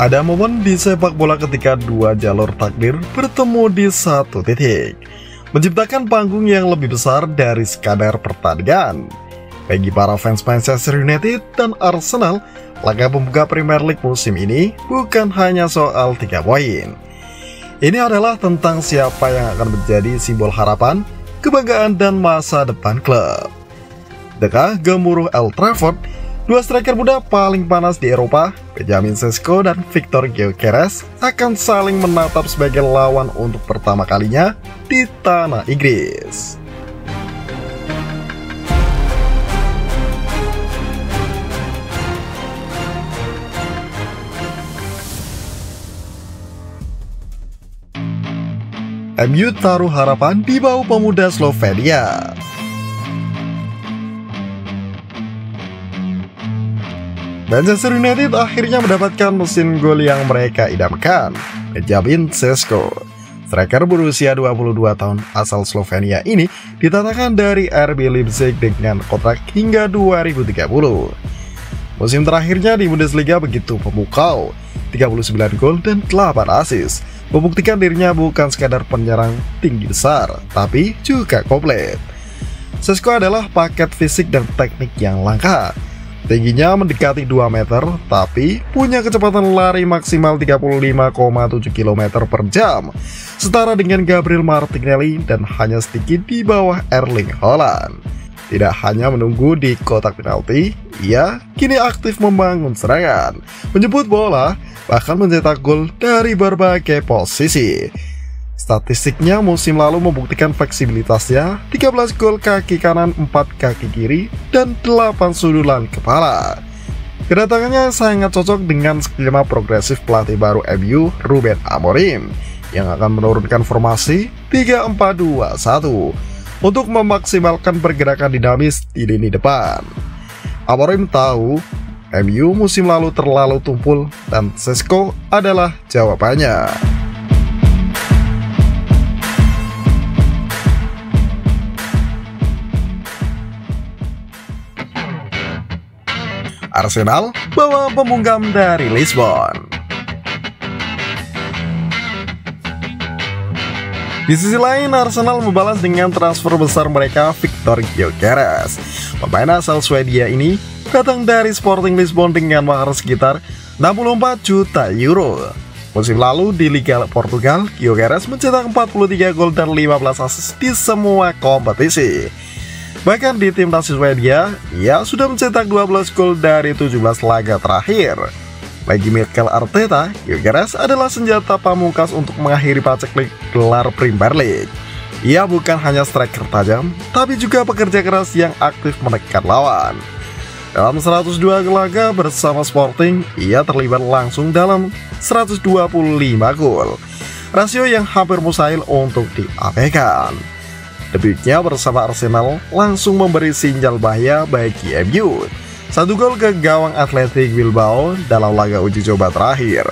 Ada momen di sepak bola ketika dua jalur takdir bertemu di satu titik, menciptakan panggung yang lebih besar dari sekadar pertandingan. Bagi para fans Manchester United dan Arsenal, laga pembuka Premier League musim ini bukan hanya soal 3 poin. Ini adalah tentang siapa yang akan menjadi simbol harapan, kebanggaan, dan masa depan klub. Dekah gemuruh Old Trafford, dua striker muda paling panas di Eropa, Benjamin Sesko dan Victor Gyökeres, akan saling menatap sebagai lawan untuk pertama kalinya di tanah Inggris. MU taruh harapan di bau pemuda Slovenia. Manchester United akhirnya mendapatkan mesin gol yang mereka idamkan, Benjamin Sesko. Striker berusia 22 tahun asal Slovenia ini didatangkan dari RB Leipzig dengan kontrak hingga 2030. Musim terakhirnya di Bundesliga begitu memukau, 39 gol dan 8 assist, membuktikan dirinya bukan sekadar penyerang tinggi besar, tapi juga komplit. Sesko adalah paket fisik dan teknik yang langka. Tingginya mendekati 2 meter, tapi punya kecepatan lari maksimal 35,7 km per jam, setara dengan Gabriel Martinelli dan hanya sedikit di bawah Erling Haaland. Tidak hanya menunggu di kotak penalti, ia kini aktif membangun serangan, menjemput bola, bahkan mencetak gol dari berbagai posisi. Statistiknya musim lalu membuktikan fleksibilitasnya, 13 gol kaki kanan, 4 kaki kiri, dan 8 sundulan kepala. Kedatangannya sangat cocok dengan skema progresif pelatih baru MU, Ruben Amorim, yang akan menurunkan formasi 3-4-2-1 untuk memaksimalkan pergerakan dinamis di lini depan. Amorim tahu MU musim lalu terlalu tumpul dan Sesko adalah jawabannya. Arsenal bawa pembungkam dari Lisbon. Di sisi lain, Arsenal membalas dengan transfer besar mereka Victor Gyökeres. Pemain asal Swedia ini datang dari Sporting Lisbon dengan mahar sekitar 64 juta euro. Musim lalu di Liga Portugal, Gyökeres mencetak 43 gol dan 15 assist di semua kompetisi. Bahkan di timnas Swedia, ia sudah mencetak 12 gol dari 17 laga terakhir. Bagi Mikel Arteta, Gyökeres adalah senjata pamungkas untuk mengakhiri paceklik gelar Premier League. Ia bukan hanya striker tajam, tapi juga pekerja keras yang aktif menekan lawan. Dalam 102 laga bersama Sporting, ia terlibat langsung dalam 125 gol. Rasio yang hampir mustahil untuk diabaikan. Debutnya bersama Arsenal langsung memberi sinyal bahaya bagi MU. 1 gol ke gawang Athletic Bilbao dalam laga uji coba terakhir.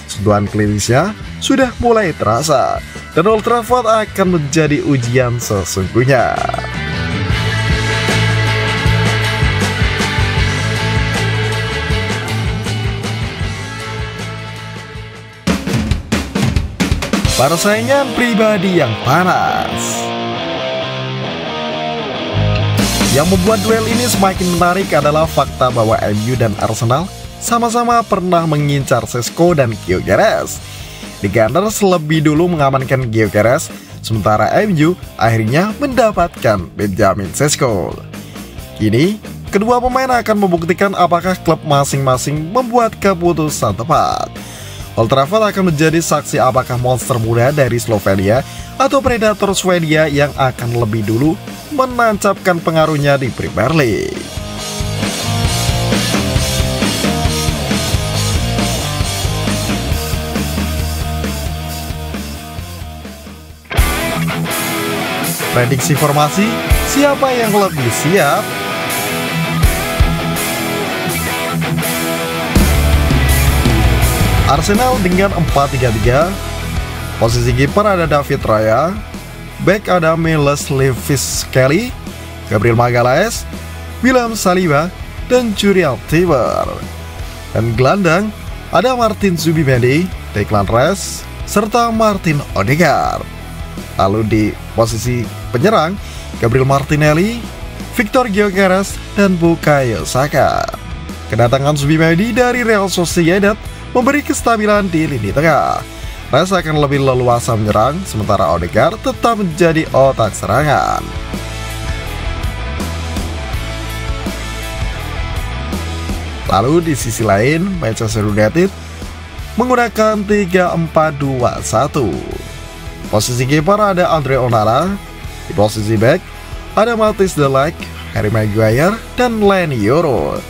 Sentuhan klinisnya sudah mulai terasa, dan Old Trafford akan menjadi ujian sesungguhnya. Persaingan pribadi yang panas. Yang membuat duel ini semakin menarik adalah fakta bahwa MU dan Arsenal sama-sama pernah mengincar Sesko dan Gyökeres. The Gunners lebih dulu mengamankan Gyökeres, sementara MU akhirnya mendapatkan Benjamin Sesko. Kini, kedua pemain akan membuktikan apakah klub masing-masing membuat keputusan tepat. Old Trafford akan menjadi saksi apakah monster muda dari Slovenia atau predator Swedia yang akan lebih dulu menancapkan pengaruhnya di Premier League. Prediksi formasi, siapa yang lebih siap? Arsenal dengan 4-3-3. Posisi kiper ada David Raya, back ada Miles Lewis Kelly, Gabriel Magalhaes, William Saliba, dan Juriel Timber. Dan gelandang ada Martin Zubimendi, Declan Rice, serta Martin Odegaard. Lalu di posisi penyerang, Gabriel Martinelli, Victor Gyökeres, dan Bukayo Saka. Kedatangan Zubimendi dari Real Sociedad memberi kestabilan di lini tengah. Rice akan lebih leluasa menyerang, sementara Odegaard tetap menjadi otak serangan. Lalu di sisi lain, Manchester United menggunakan 3-4-2-1. Posisi kiper ada Andre Onana, di posisi back ada Matthijs de Ligt, Harry Maguire, dan Leny Yoro.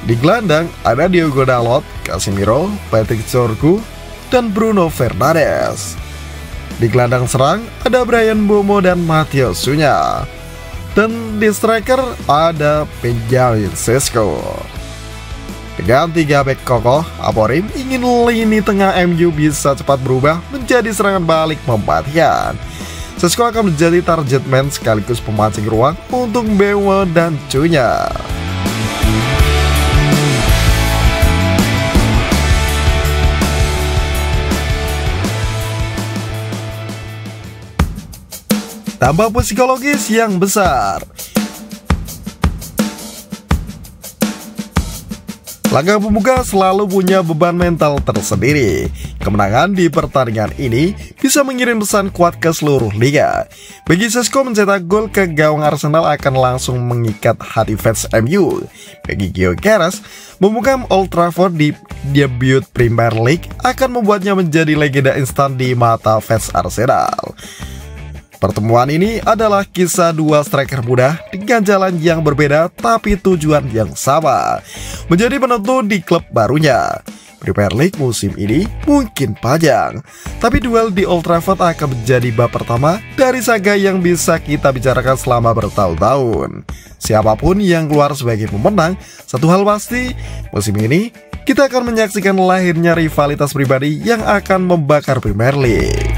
Di gelandang ada Diogo Dalot, Casemiro, Patrick Sorgu, dan Bruno Fernandes. Di gelandang serang ada Bryan Mbeumo dan Matheus Cunha. Dan di striker ada Benjamin Sesko. Dengan 3 bek kokoh, Amorim ingin lini tengah MU bisa cepat berubah menjadi serangan balik mematikan. Sesko akan menjadi target man sekaligus pemancing ruang untuk Mbeumo dan Cunha. Dampak psikologis yang besar. Laga pembuka selalu punya beban mental tersendiri. Kemenangan di pertandingan ini bisa mengirim pesan kuat ke seluruh liga. Bagi Sesko, mencetak gol ke gawang Arsenal akan langsung mengikat hati fans MU. Bagi Gyökeres, membungkam Old Trafford di debut Premier League akan membuatnya menjadi legenda instan di mata fans Arsenal. Pertemuan ini adalah kisah dua striker muda dengan jalan yang berbeda tapi tujuan yang sama, menjadi penentu di klub barunya. Premier League musim ini mungkin panjang, tapi duel di Old Trafford akan menjadi bab pertama dari saga yang bisa kita bicarakan selama bertahun-tahun. Siapapun yang keluar sebagai pemenang, satu hal pasti, musim ini kita akan menyaksikan lahirnya rivalitas pribadi yang akan membakar Premier League.